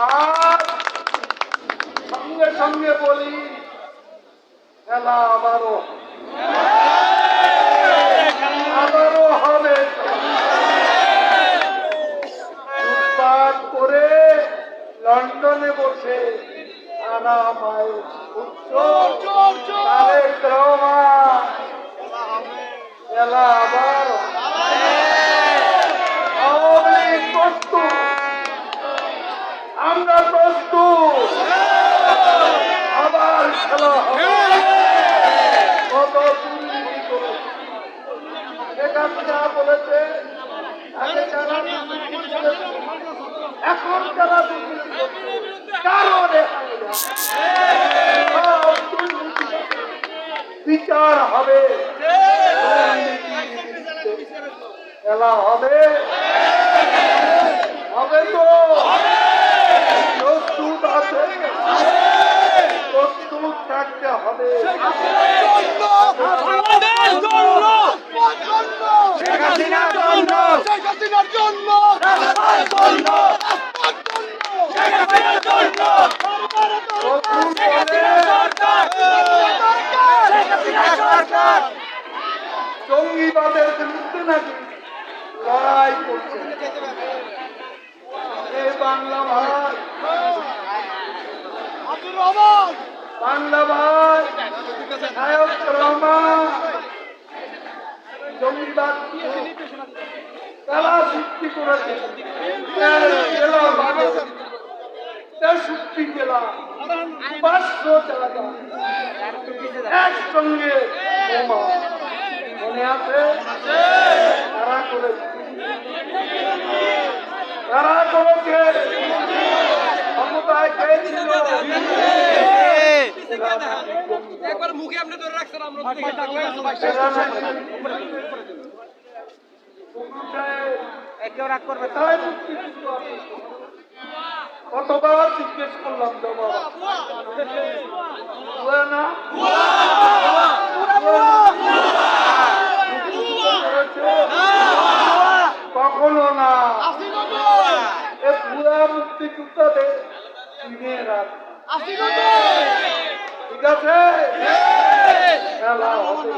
আর সঙ্গে সঙ্গে বলি খেলা আবারও হবে। লুটপাট করে লন্ডনে বসে আরামায় খেলা আবার প্রস্তুত, আমরা প্রস্তুত, আবার খেলা হবে। কত দুর্নীতি করেছে সেটা বলেছে, এখন যারা দুর্নীতি করছে কারো বিচার হবে, খেলা হবে, হবে তো প্রস্তুত আছে, প্রস্তুত থাকতে হবে। জঙ্গিবাদের বিরুদ্ধে নাকি লড়াই করছে এই বাংলা ভাই, বাংলা ভাই নায়ক রহমান জঙ্গিবাদ তারা সৃষ্টি করেছে। 63 জেলা 500 জায়গা একসঙ্গে মনে আছে তারা করেছে, তারা করেছে ক্ষমতায় পেয়েছিল। একবার মুখে আপনি ধরে রাখছেন, আমরা কতবার জিজ্ঞেস করলাম না কখনো না, এ পুরা মুক্তিযোদ্ধাদের ঠিক আছে, খেলা হবে।